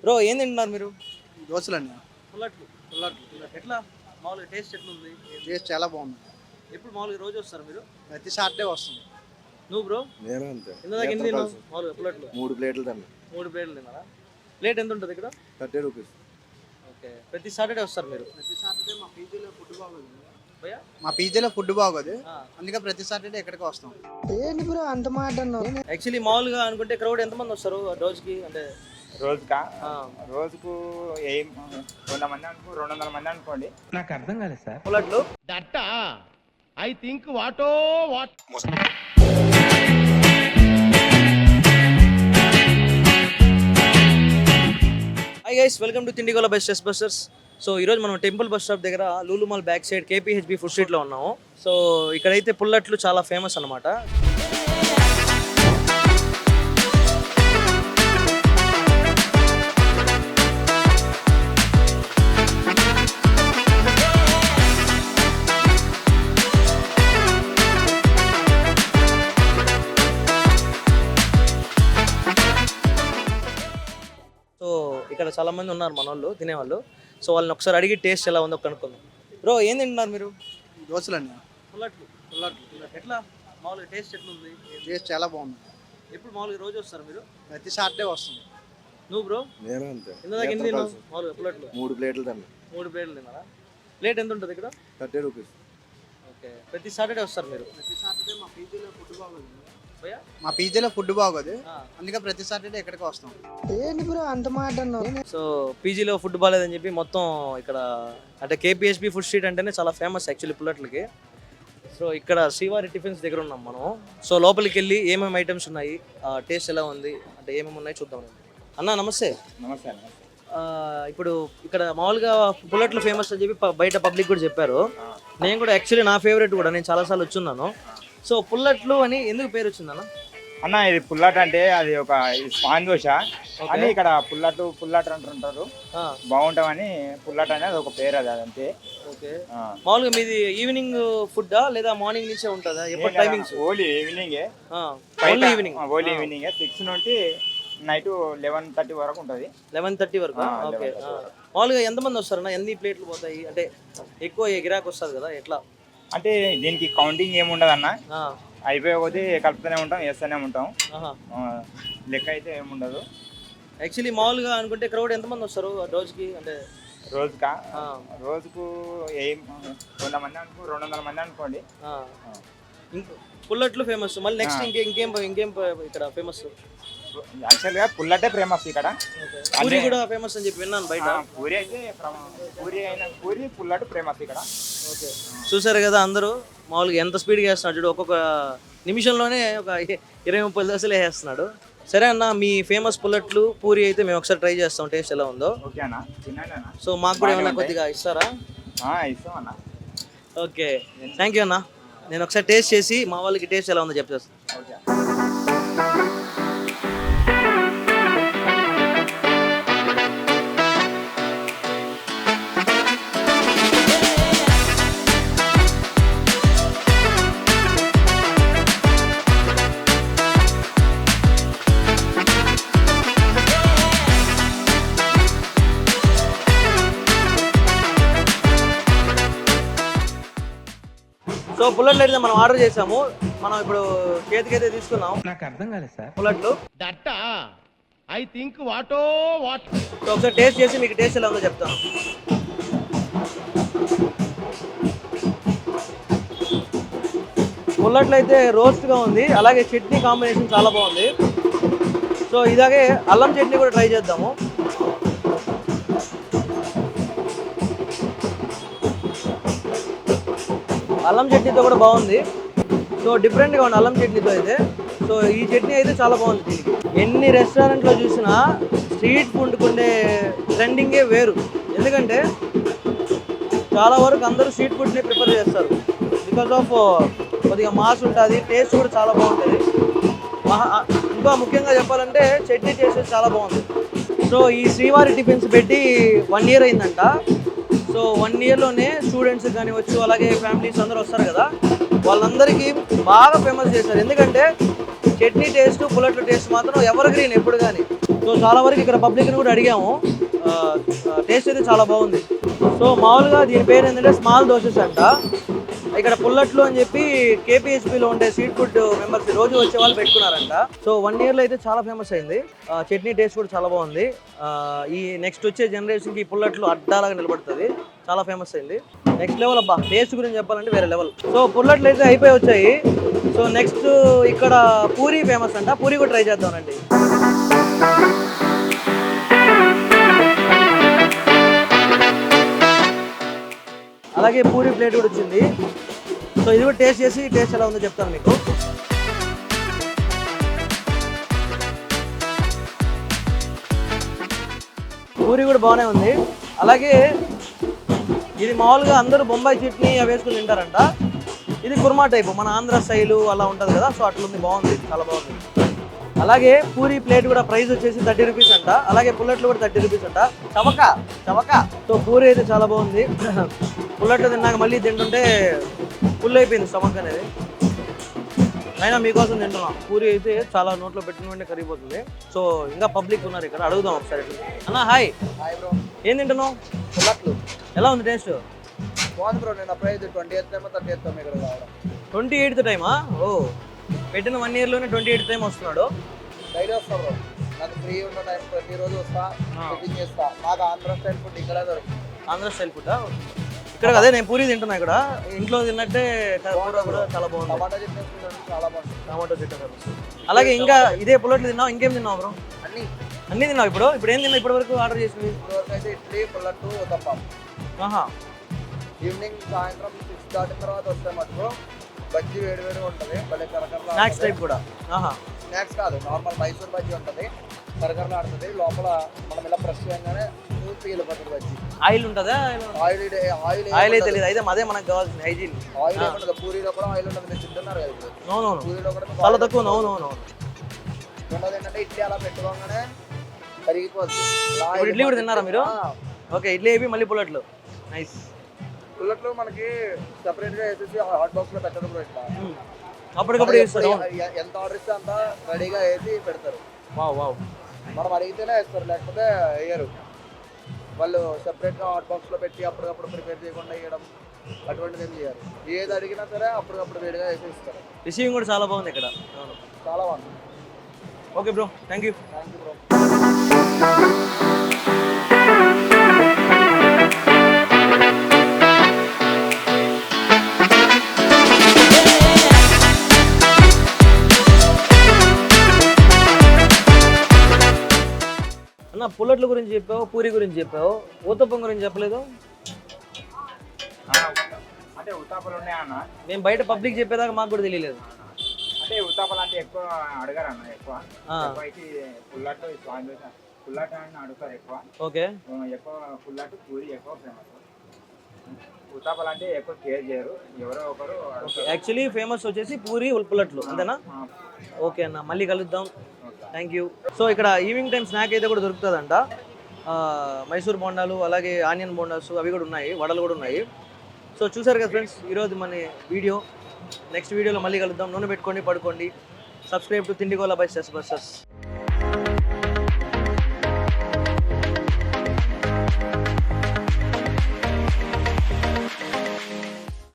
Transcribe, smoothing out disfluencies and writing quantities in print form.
Bro ఏం తింటున్నారు మీరు? దోశలండి. పుల్లట్లు. ఎట్లా మామూలుగా టేస్ట్ ఎట్లుంది? టేస్ట్ చాలా బాగుంది. ఎప్పుడు మామూలుగా రోజు వస్తారు మీరు? ప్రతి సాటర్డే వస్తుంది. నువ్వు బ్రో నేను అంతే. ఇందాక ఎన్ని తిన్నావు మామూలుగా పుల్లట్లు? 3 ప్లేట్లు తిన్నా. 3 ప్లేట్లు తిన్నారా? ప్లేట్ ఎంత ఉంటుంది ఇక్కడ? 30 రూపీస్. ఓకే, ప్రతి సాటర్డే వస్తారు మీరు? ప్రతి సాటర్డే మా పీజీలో ఫుడ్ బాగోదు. భయ్యా? మా పీజీలో ఫుడ్ బాగోదు, ఆ. అందుకే ప్రతి సాటర్డే ఇక్కడికి వస్తాం. యాక్చువల్లీ మామూలుగా అనుకుంటే క్రౌడ్ ఎంతమంది వస్తారు రోజుకి? అంటే రోజుకా ఆ, రోజుకు ఏం 100 మంది అనుకో 200 మంది అనుకోండి. నాకు అర్థం కాలేదు సార్. పుల్లట్లు. దట్ ఐ థింక్ వాటో what. Hi guys, welcome to Tindigola best busters. So ఈరోజు మనం టెంపుల్ బస్ స్టాప్ దగ్గర Lulu mall back side KPHB food స్ట్రీట్లో ఉన్నాము. సో ఇక్కడైతే పుల్లట్లు చాలా ఫేమస్ అన్నమాట. సో ఇక్కడ చాలా మంది ఉన్నారు మన వాళ్ళు తినేవాళ్ళు. సో వాళ్ళని ఒకసారి అడిగి టేస్ట్ ఎలా ఉందో కనుక్కుందాం. బ్రో ఏం తింటున్నారు మీరు? దోశలండి. పుల్లట్లు. ఎట్లా మామూలుగా టేస్ట్ ఎట్లుంది? టేస్ట్ చాలా బాగుంది. ఎప్పుడు మామూలుగా రోజు వస్తారు మీరు? ప్రతి సాటర్డే వస్తుంది. నువ్వు బ్రో నేను అంతే. ఇందాక ఎన్ని తిన్నావు మామూలుగా పుల్లట్లు? 3 ప్లేట్లు తిన్నా. 3 ప్లేట్లు తిన్నారా? ప్లేట్ ఎంత ఉంటుంది ఇక్కడ? 30 రూపీస్. ఓకే, ప్రతి సాటర్డే వస్తారు మీరు? ప్రతి సాటర్డే మా పీజీలో ఫుడ్ బాగోదు. భయ్యా? మా పీజీలో ఫుడ్ బాగోదు, ఆ. అందుకే ప్రతి సాటర్డే ఇక్కడికి వస్తాం. సో పీజీలో ఫుడ్ బాగాలేదని చెప్పి మొత్తం ఇక్కడ అంటే కేపీహెచ్బి ఫుడ్ స్ట్రీట్ అంటేనే చాలా ఫేమస్ యాక్చువల్లీ పుల్లట్లకి. సో ఇక్కడ శ్రీవారి టిఫిన్స్ దగ్గర ఉన్నాం మనం. సో లోపలికి వెళ్ళి ఏమేమి ఐటమ్స్ ఉన్నాయి, టేస్ట్ ఎలా ఉంది అంటే ఏమేమి ఉన్నాయి చూద్దాం. అన్న నమస్తే. నమస్తే అన్న. ఇప్పుడు ఇక్కడ మామూలుగా పుల్లట్లు ఫేమస్ అని చెప్పి బయట పబ్లిక్ కూడా చెప్పారు. నేను కూడా యాక్చువల్లీ నా ఫేవరెట్ కూడా, నేను చాలాసార్లు వచ్చున్నాను. సో పుల్లట్లు అని ఎందుకు పేరు వచ్చిందన్న? అన్న ఇది పుల్లట్ అంటే అది ఒక స్పాన్ దోశ అని ఇక్కడ పుల్లట్ అంటుంటారు. బాగుంటామని పుల్లట్ అనేది ఒక పేరు, అది అంతే. ఓకే, మామూలుగా మీది ఈవినింగ్ ఫుడ్డా లేదా మార్నింగ్ నుంచే ఉంటుందా? ఎప్పుడు టైమింగ్స్? ఓన్లీ ఈవినింగే. Only evening. ఓన్లీ ఈవినింగే 6 నుండి నైట్ 11:30 వరకు ఉంటుంది. 11:30 వరకు. ఓకే, మామూలుగా ఎంతమంది వస్తారన్న? ఎన్ని ప్లేట్లు పోతాయి అంటే ఎక్కువ గిరాకు వస్తుంది కదా, ఎట్లా? అంటే దీనికి కౌంటింగ్ ఏమి ఉండదు అన్న, అయిపోయే కొద్దీ కలుపుతూనే ఉంటాం, వేస్తూనే ఉంటాం. లెక్క అయితే ఏముండదు. యాక్చువల్లీ మామూలుగా అనుకుంటే క్రౌడ్ ఎంతమంది వస్తారు రోజుకి? అంటే రోజుకా రోజుకు ఏం 100 మంది అనుకో 200 మంది అనుకోండి. పుల్లట్లు ఫేమస్. మళ్ళీ నెక్స్ట్ ఇంకేం ఇక్కడ ఫేమస్? యాక్చువల్గా పుల్లటే ఫేమస్ ఇక్కడ. పూరి కూడా ఫేమస్ అని చెప్పి విన్నాను బయట. పూరి అయితే పూరి పుల్లట్ ఫేమస్ ఇక్కడ. ఓకే, చూసారు కదా అందరూ మామూలుగా ఎంత స్పీడ్గా వేస్తున్నాడు చూడు, ఒక్కొక్క నిమిషంలోనే ఒక 20-30 దోశలు వేసేస్తున్నాడు. సరే అన్న, మీ ఫేమస్ పుల్లట్లు పూరి అయితే మేము ఒకసారి ట్రై చేస్తాం, టేస్ట్ ఎలా ఉందో. ఓకే అన్న, తినండి అన్న. సో మాకు కూడా ఏమైనా కొద్దిగా ఇస్తారా? ఇస్తాం అన్న. ఓకే, థ్యాంక్ యూ అన్న. నేను ఒకసారి టేస్ట్ చేసి మా వాళ్ళకి టేస్ట్ ఎలా ఉందో చెప్పేస్తాను. ఓకే. సో పుల్లట్లు అయితే మనం ఆర్డర్ చేసాము. మనం ఇప్పుడు చేతికైతే తీసుకున్నాం నాకు అర్థం కాలేదు సార్. పుల్లట్లు. దట్ ఐ థింక్ వాటో వాట్. సో ఒకసారి టేస్ట్ చేసి మీకు టేస్ట్ ఎలా ఉందో చెప్తాను. పుల్లట్లు అయితే రోస్ట్గా ఉంది, అలాగే చట్నీ కాంబినేషన్ చాలా బాగుంది. సో ఇలాగే అల్లం చట్నీ కూడా ట్రై చేద్దాము. అల్లం చట్నీతో కూడా బాగుంది. సో డిఫరెంట్గా ఉంది అల్లం చట్నీతో అయితే. సో ఈ చట్నీ అయితే చాలా బాగుంది. దీనికి ఎన్ని రెస్టారెంట్లో చూసినా స్ట్రీట్ ఫుడ్కి ఉండే ట్రెండింగే వేరు. ఎందుకంటే చాలా వరకు అందరూ స్ట్రీట్ ఫుడ్ని ప్రిఫర్ చేస్తారు. బికాస్ ఆఫ్ కొద్దిగా మాస్ ఉంటుంది, టేస్ట్ కూడా చాలా బాగుంటుంది. ఇంకా ముఖ్యంగా చెప్పాలంటే చట్నీ టేస్ట్ చాలా బాగుంది. సో ఈ శ్రీవారి టిఫిన్స్ పెట్టి 1 year అయిందంట. సో 1 yearలోనే స్టూడెంట్స్ కానివచ్చు, అలాగే ఫ్యామిలీస్ అందరూ వస్తారు కదా, వాళ్ళందరికీ బాగా ఫేమస్ చేశారు. ఎందుకంటే చట్నీ టేస్ట్ పుల్లట్ల టేస్ట్ మాత్రం ఎవర్ గ్రీన్ ఎప్పుడు కానీ. సో చాలా వరకు ఇక్కడ పబ్లిక్ని కూడా అడిగాము, టేస్ట్ అయితే చాలా బాగుంది. సో మామూలుగా దీని పేరు ఏంటంటే స్మాల్ దోసెస్ అంట. ఇక్కడ పుల్లట్లు అని చెప్పి కేపీహెచ్పీలో ఉండే స్ట్రీట్ ఫుడ్ మెంబర్స్ రోజు వచ్చే వాళ్ళు పెట్టుకున్నారంట. సో 1 ఇయర్లో అయితే చాలా ఫేమస్ అయింది. చట్నీ టేస్ట్ కూడా చాలా బాగుంది. ఈ నెక్స్ట్ వచ్చే జనరేషన్కి ఈ పుల్లట్లు అడ్డాలాగా నిలబడుతుంది, చాలా ఫేమస్ అయింది. నెక్స్ట్ లెవెల్ అబ్బా, టేస్ట్ గురించి చెప్పాలంటే వేరే లెవెల్. సో పుల్లట్లు అయితే అయిపోయి వచ్చాయి. సో నెక్స్ట్ ఇక్కడ పూరి ఫేమస్ అంట, పూరి కూడా ట్రై చేద్దామండి. అలాగే పూరి ప్లేట్ కూడా వచ్చింది. సో ఇది కూడా టేస్ట్ చేసి టేస్ట్ ఎలా ఉందో చెప్తాను మీకు. పూరి కూడా బాగానే ఉంది. అలాగే ఇది మామూలుగా అందరూ బొంబాయి చట్నీ అవి వేసుకుని తింటారంట. ఇది కుర్మా టైపు, మన ఆంధ్ర స్టైలు అలా ఉంటుంది కదా, సో అట్లుంది, బాగుంది, చాలా బాగుంది. అలాగే పూరి ప్లేట్ కూడా ప్రైస్ వచ్చేసి 30 రూపీస్ అంట. అలాగే పుల్లట్లు కూడా 30 రూపీస్ అంట. చవక. సో పూరి అయితే చాలా బాగుంది. పుల్లట్లు తిన్నాక మళ్ళీ తింటుంటే ఫుల్ అయిపోయింది స్టమక్ అనేది. అయినా మీకోసం తింటున్నాం. పూరి అయితే చాలా నోట్లో పెట్టుకుంటే కరిగిపోతుంది. సో ఇంకా పబ్లిక్ ఉన్నారు ఇక్కడ, అడుగుదాం ఒకసారి. అన్న హాయ్. Hi bro. ఏం తింటున్నావు? పుల్లట్లు ఎలా ఉంది టేస్ట్? బాగుంది బ్రో. నేను అప్పుడే 28th టైం 30th టైం ఇక్కడ రావడం. 28th టైమా? ఓ, పెట్టిన 1 ఇయర్లోనే 28th టైం వస్తున్నాడు. డైలీ వస్తా బ్రో. నాకు ఫ్రీ ఉన్న టైం ప్రతిరోజు వస్తా, కుకింగ్ చేస్తా. నాకు ఆంధ్ర స్టైల్ ఫుడ్ ఇక్కడ దొరుకుతుంది. ఆంధ్ర స్టైల్ ఫుడ్ ఇక్కడ అదే నేను పూరి తింటున్నా. ఇక్కడ ఇంట్లో తిన్నట్టే కూర కూడా చాలా బాగుంది. టమాటా చట్నీ చాలా బాగుంది. టమాటో చట్నీ. అలాగే ఇంకా ఇదే పుల్లట్లు తిన్నావు, ఇంకేం తిన్నావు బ్రో? అన్నీ తిన్నావు. ఇప్పుడు ఏం తిన్నావు ఇప్పటి వరకు ఆర్డర్ చేసినవి? ఇప్పటివరకు అయితే ఇడ్లీ, పుల్లట్టు, ఉతప్పం. ఆహా. ఈవినింగ్ సాయంత్రం 6 దాటిన తర్వాత వస్తే మటుకు బజ్జీ వేడివేడిగా ఉంటుంది, భలే కరకరలా. స్నాక్స్ టైప్ కూడా? ఆహా. స్నాక్స్ కాదు, నార్మల్ మైసూర్ బజ్జీ ఉంటుంది, కరకరలా ఆడుతుంది. లోపల మనం ఇలా ప్రెస్ చేయగానే స్మూత్ వెళ్ళిపోతుంది బజ్జీ. ఆయిల్ ఉంటుందా? ఆయిల్ అయితే లేదు. అయితే అదే మనకు కావాల్సింది, హైజీన్. ఆయిల్ ఏముంటుంది, పూరీలో కూడా ఆయిల్ ఉంటుంది. మీరు తింటున్నారు కదా ఇప్పుడు. అవునవును, పూరీలో కూడా చాలా తక్కువ. అవునవును. రెండోది ఏంటంటే ఇడ్లీ అలా పెట్టుకోగానే కరిగిపోతుంది. ఇప్పుడు ఇడ్లీ కూడా తిన్నారా మీరు? ఓకే, ఇడ్లీ అయిపోయి మళ్ళీ పుల్లట్లు. నైస్. పుల్లట్లు మనకి సెపరేట్ గా వేసేసి హాట్ బాక్స్ లో పెట్టడం కూడా ఇట్లా అప్పటికప్పుడు వేస్తారు. ఎంత ఆర్డర్ ఇస్తే అంత రెడీగా వేసి పెడతారు. వావ్. మనం అడిగితేనే వేస్తారు, లేకపోతే వేయరు. వాళ్ళు సెపరేట్ గా హాట్ బాక్స్ లో పెట్టి అప్పటికప్పుడు ప్రిపేర్ చేయకుండా వేయడం అటువంటిది ఏం చేయరు. ఏది అడిగినా సరే అప్పటికప్పుడు వేడిగా వేసి ఇస్తారు. రిసీవింగ్ కూడా చాలా బాగుంది ఇక్కడ. చాలా బాగుంది. Okay bro, thank you. Bro. అన్న, పుల్లట్ల గురించి చెప్పావు, పూరి గురించి చెప్పావు, ఊతప్పం గురించి చెప్పలేదు. అంటే ఉత్తాపలు ఉన్నాయన్న. మేము బయట పబ్లిక్ చెప్పేదాకా మాకు కూడా తెలియలేదు. అంటే ఉత్తాపలు అంటే ఎక్కువ అడగారు అన్న. ఎక్కువ అయితే పుల్లట్టు పుల్లట్టు అని అడుగుతారు ఎక్కువ. ఓకే. ఎక్కువ పుల్లట్టు పూరి ఎక్కువ ఫేమస్. ఉత్తాపలు అంటే ఎక్కువ కేర్ చేయరు, ఎవరో ఒకరు. యాక్చువల్లీ ఫేమస్ వచ్చేసి పూరి పుల్లట్లు, అంతేనా? ఓకే అన్న, మళ్ళీ కలుద్దాం. Thank you. సో ఇక్కడ ఈవినింగ్ టైం స్నాక్ అయితే కూడా దొరుకుతుందంట. మైసూర్ బోండాలు, అలాగే ఆనియన్ బోండాస్ అవి కూడా ఉన్నాయి, వడలు కూడా ఉన్నాయి. సో చూసారు కదా ఫ్రెండ్స్, ఈరోజు మన వీడియో. నెక్స్ట్ వీడియోలో మళ్ళీ కలుద్దాం. నూనె పెట్టుకోండి, పడుకోండి. సబ్స్క్రైబ్ టు తిండిగోలా బై సెస్ బస్సెస్.